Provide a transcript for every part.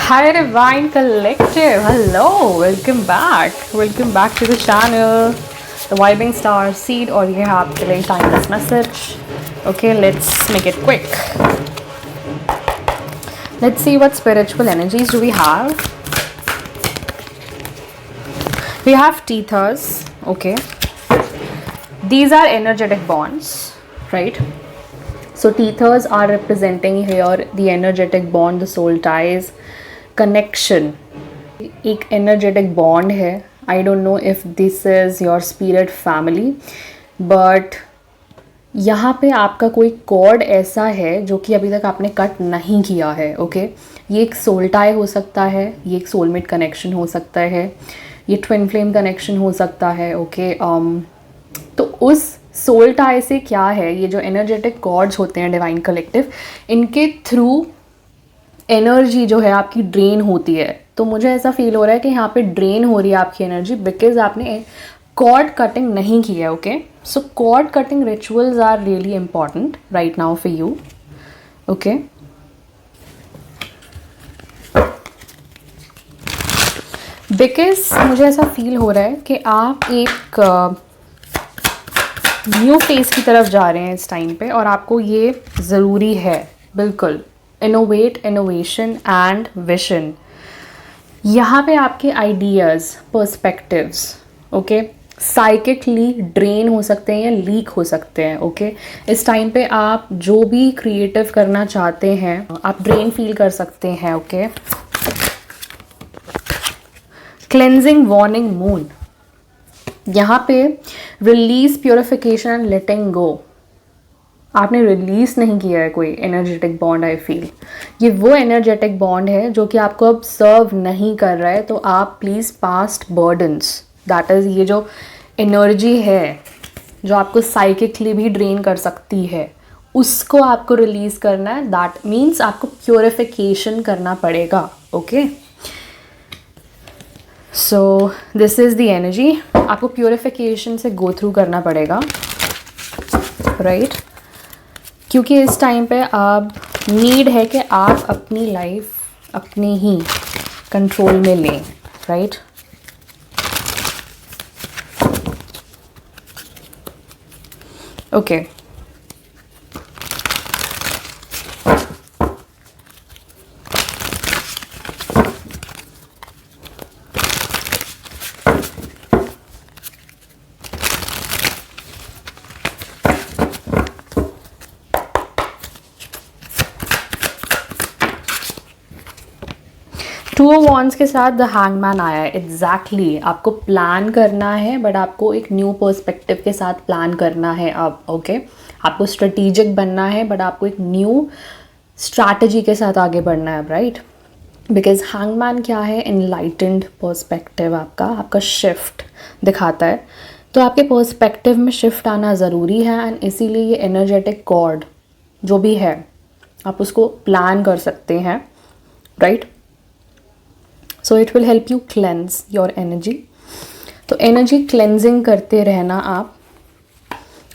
Hi Divine Collective, hello, welcome back to the channel, the Vibing Star Seed, और ये है आपके लिए timeless message. Okay, let's make it quick. Let's see what spiritual energies do we have. We have teethers, okay. These are energetic bonds, right? So teethers are representing here the energetic bond, the soul ties, connection. एक energetic bond है. I don't know if this is your spirit family, but यहाँ पे आपका कोई cord ऐसा है जो कि अभी तक आपने कट नहीं किया है, ओके. ये एक सोल टाई हो सकता है, ये एक सोलमेट कनेक्शन हो सकता है, ये ट्विन फ्लेम कनेक्शन हो सकता है, ओके. तो उस सोल टाई से क्या है, ये जो एनर्जेटिक कॉर्ड्स होते हैं डिवाइन कलेक्टिव, इनके थ्रू एनर्जी जो है आपकी ड्रेन होती है. तो मुझे ऐसा फील हो रहा है कि यहाँ पे ड्रेन हो रही है आपकी एनर्जी बिकॉज आपने कॉर्ड कटिंग नहीं की है, okay. So cord cutting rituals are really important right now for you, okay. Because मुझे ऐसा फील हो रहा है कि आप एक न्यू फेज की तरफ जा रहे हैं इस टाइम पे, और आपको ये ज़रूरी है बिल्कुल. इनोवेशन एंड विजन, यहाँ पे आपके ideas, perspectives, okay, psychically drain हो सकते हैं या लीक हो सकते हैं, ओके. इस टाइम पे आप जो भी क्रिएटिव करना चाहते हैं आप ड्रेन फील कर सकते हैं, ओके. क्लेंजिंग वार्निंग मून, यहाँ पे रिलीज, प्योरिफिकेशन एंड लेटिंग गो. आपने रिलीज नहीं किया है कोई एनर्जेटिक बॉन्ड. आई फील ये वो एनर्जेटिक बॉन्ड है जो कि आपको अब सर्व नहीं कर रहा है. तो आप please past burdens, that is ये जो एनर्जी है जो आपको साइकिकली भी ड्रेन कर सकती है, उसको आपको रिलीज़ करना है. दैट मीन्स आपको प्योरिफिकेशन करना पड़ेगा, okay. So this is the energy. आपको प्योरिफिकेशन से गो थ्रू करना पड़ेगा, राइट. क्योंकि इस टाइम पे आप नीड है कि आप अपनी लाइफ अपने ही कंट्रोल में लें, right. Okay. Two of wands के साथ द हैंगमैन आया है. एग्जैक्टली आपको प्लान करना है, बट आपको एक न्यू पर्सपेक्टिव के साथ प्लान करना है अब, ओके. आपको स्ट्रेटेजिक बनना है, बट आपको एक न्यू स्ट्रैटेजी के साथ आगे बढ़ना है, राइट. बिकॉज हैंगमैन क्या है, एनलाइटेंड पर्सपेक्टिव आपका शिफ्ट दिखाता है. तो आपके पर्सपेक्टिव में शिफ्ट आना ज़रूरी है, एंड इसीलिए ये एनर्जेटिक कॉर्ड जो भी है आप उसको प्लान कर सकते हैं, right. So it will help you cleanse your energy. तो एनर्जी क्लेंजिंग करते रहना.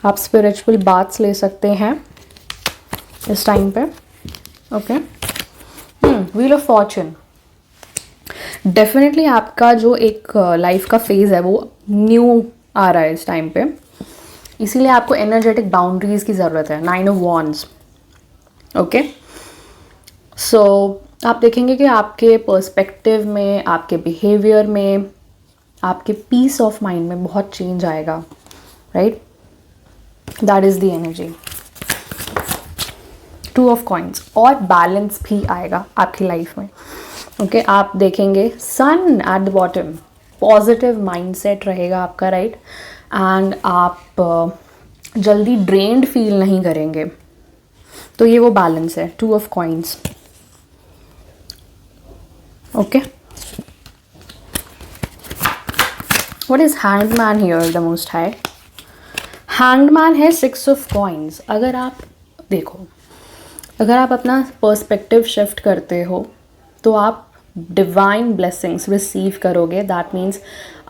आप स्पिरिचुअल बाथ्स ले सकते हैं इस टाइम पे, okay. Wheel of Fortune, definitely आपका जो एक लाइफ का फेज़ है वो न्यू आ रहा है इस टाइम पे, इसीलिए आपको एनर्जेटिक बाउंड्रीज़ की ज़रूरत है. 9 ऑफ वॉन्ड्स, ओके. सो आप देखेंगे कि आपके पर्सपेक्टिव में, आपके बिहेवियर में, आपके पीस ऑफ माइंड में बहुत चेंज आएगा, right. That is the energy. 2 of coins, और बैलेंस भी आएगा आपकी लाइफ में, ओके. आप देखेंगे sun at the bottom, positive mindset रहेगा आपका, राइट. एंड आप जल्दी ड्रेन्ड फील नहीं करेंगे. तो ये वो बैलेंस है. 2 of coins, okay. What is hanged man here the most high? Hanged man है 6 of coins. अगर आप देखो, अगर आप अपना पर्सपेक्टिव शिफ्ट करते हो तो आप डिवाइन ब्लेसिंग्स रिसीव करोगे. दैट मीन्स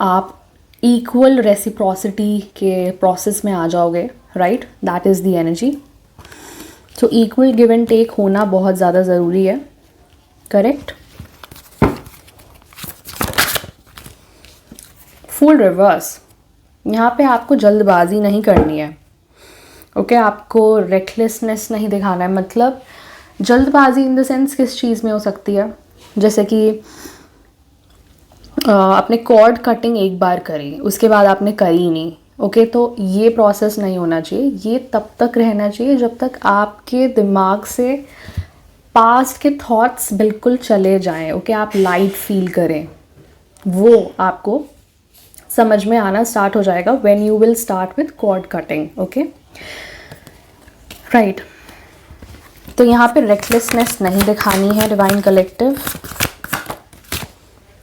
आप इक्वल रेसिप्रोसिटी के प्रोसेस में आ जाओगे, right. That is the energy. तो इक्वल गिव एंड टेक होना बहुत ज़्यादा ज़रूरी है, करेक्ट. फुल रिवर्स, यहाँ पे आपको जल्दबाजी नहीं करनी है, ओके आपको रेकलेसनेस नहीं दिखाना है। मतलब जल्दबाजी इन द सेंस किस चीज़ में हो सकती है, जैसे कि आपने कॉर्ड कटिंग एक बार करी, उसके बाद आपने करी नहीं, ओके तो ये प्रोसेस नहीं होना चाहिए। ये तब तक रहना चाहिए जब तक आपके दिमाग से पास्ट के थॉट्स बिल्कुल चले जाएं, ओके आप लाइट फील करें, वो आपको समझ में आना स्टार्ट हो जाएगा when you will start with cord cutting, okay right. तो यहाँ पे रेकलेसनेस नहीं दिखानी है डिवाइन कलेक्टिव,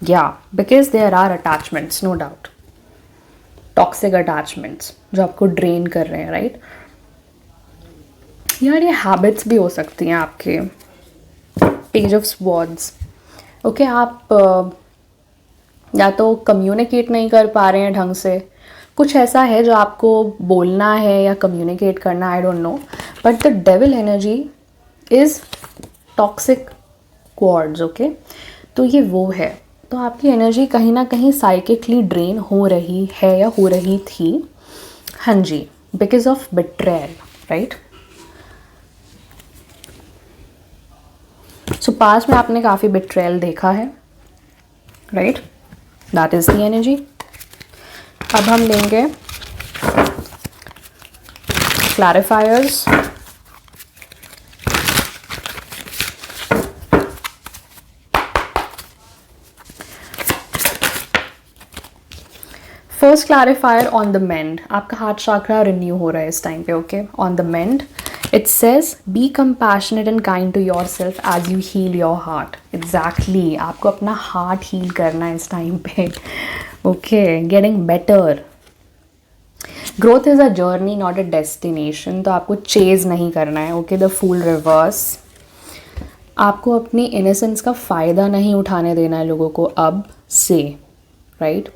या because there are attachments, no doubt, toxic attachments जो आपको ड्रेन कर रहे हैं, राइट। यार ये हैबिट्स भी हो सकती हैं आपके। पेज ऑफ स्वॉर्ड्स, ओके आप या तो कम्युनिकेट नहीं कर पा रहे हैं ढंग से, कुछ ऐसा है जो आपको बोलना है या कम्युनिकेट करना, I don't know, but the devil energy is toxic quartz, okay तो ये वो है। तो आपकी एनर्जी कहीं ना कहीं साइकिकली ड्रेन हो रही है या हो रही थी, हाँ जी, because of betrayal, right. So past में आपने काफ़ी बिट्रेयल देखा है, right, that is the energy. अब हम लेंगे clarifiers. First clarifier on the mend, आपका हार्ट चक्रा रिन्यू हो रहा है इस टाइम पे, okay on the mend it says be compassionate and kind to your self as you heal your heart. Exactly, आपको अपना हार्ट हील करना है इस टाइम पे, okay getting better. Growth is a journey not a destination, तो आपको chase नहीं करना है, ओके द फूल रिवर्स। आपको अपनी इनोसेंस का फ़ायदा नहीं उठाने देना है लोगों को अब से, राइट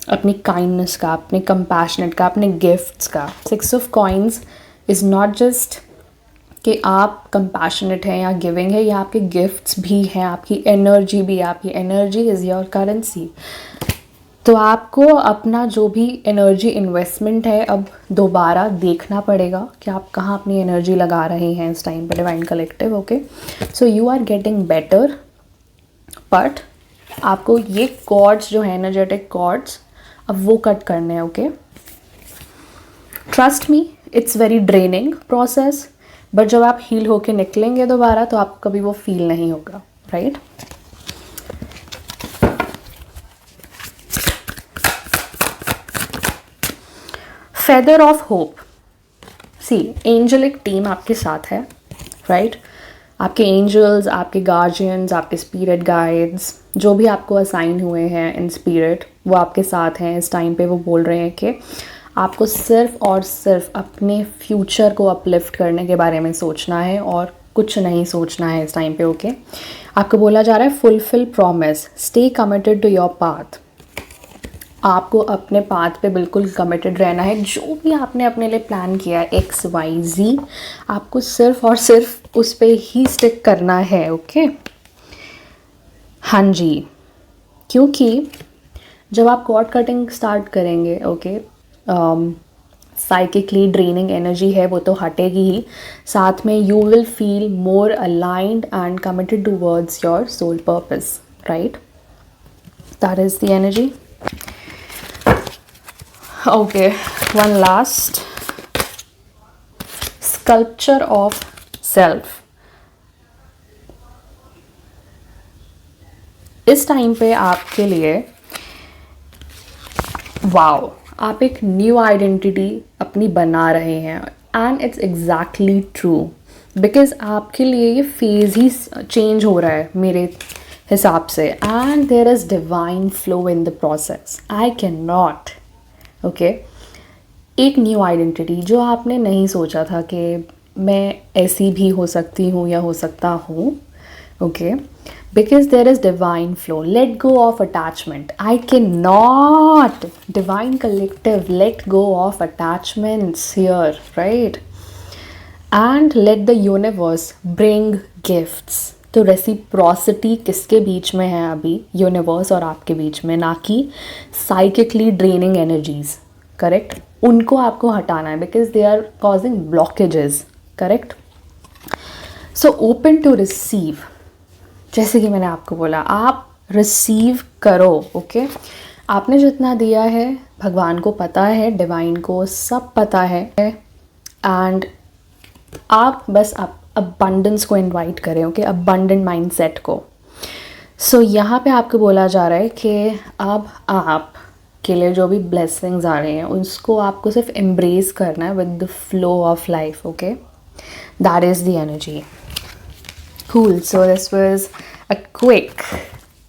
अपनी काइंडनेस का, अपने कंपैशनेट का, अपने गिफ्ट्स का। 6 of coins is not just कि आप कंपैशनेट हैं या गिविंग है, या आपके गिफ्ट्स भी हैं, आपकी एनर्जी भी है, आपकी एनर्जी इज़ योर करेंसी। तो आपको अपना जो भी एनर्जी इन्वेस्टमेंट है अब दोबारा देखना पड़ेगा कि आप कहाँ अपनी एनर्जी लगा रहे हैं इस टाइम पे divine collective, okay so you are getting better, but आपको ये कॉर्ड्स जो है एनर्जेटिक कॉर्ड्स अब वो कट करने हैं, okay trust me it's very draining process, but जब आप हील होके निकलेंगे दोबारा तो आपको कभी वो फील नहीं होगा, right feather of hope. See angelic team आपके साथ है, राइट आपके एंजल्स, आपके गार्जियंस, आपके स्पिरिट गाइड्स जो भी आपको असाइन हुए हैं इन स्पिरिट वो आपके साथ हैं इस टाइम पे। वो बोल रहे हैं कि आपको सिर्फ और सिर्फ अपने फ्यूचर को अपलिफ्ट करने के बारे में सोचना है और कुछ नहीं सोचना है इस टाइम पे, ओके आपको बोला जा रहा है fulfil promise, stay committed to your path. आपको अपने पाथ पे बिल्कुल कमिटेड रहना है, जो भी आपने अपने लिए प्लान किया है XYZ आपको सिर्फ और सिर्फ उस पे ही स्टिक करना है, ओके हाँ जी, क्योंकि जब आप कॉर्ड कटिंग स्टार्ट करेंगे, ओके साइकिकली ड्रेनिंग एनर्जी है वो तो हटेगी ही, साथ में you will feel more aligned and committed towards your soul purpose, right that is the energy. Okay, one last sculpture of self। इस टाइम पे आपके लिए वाओ, आप एक न्यू आइडेंटिटी अपनी बना रहे हैं and it's exactly true, because आपके लिए ये फेज ही चेंज हो रहा है मेरे हिसाब से, and there is divine flow in the process. I can not okay एक न्यू आइडेंटिटी जो आपने नहीं सोचा था कि मैं ऐसी भी हो सकती हूँ या हो सकता हूँ, okay because there is divine flow. Let go of attachment, I can not divine collective let go of attachments here, right and let the universe bring gifts तो रेसिप्रोसिटी किसके बीच में है अभी? यूनिवर्स और आपके बीच में, ना कि साइकिकली ड्रेनिंग एनर्जीज, करेक्ट? उनको आपको हटाना है because they are causing blockages, correct? So open to receive, जैसे कि मैंने आपको बोला, आप रिसीव करो, ओके? आपने जितना दिया है भगवान को पता है, डिवाइन को सब पता है, एंड आप बस आप अबंडेंस को इनवाइट करें, ओके? अबंडेंट माइंडसेट को। सो यहाँ पे आपको बोला जा रहा है कि अब आप के लिए जो भी ब्लेसिंग्स आ रहे हैं उसको आपको सिर्फ एम्ब्रेस करना है with the flow of life, okay? That is the energy. Cool, so this was a quick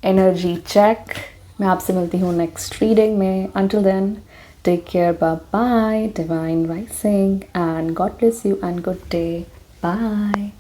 energy check. मैं आपसे मिलती हूँ नेक्स्ट रीडिंग में। Until then, take care, bye bye, divine rising, and God bless you and good day, bye.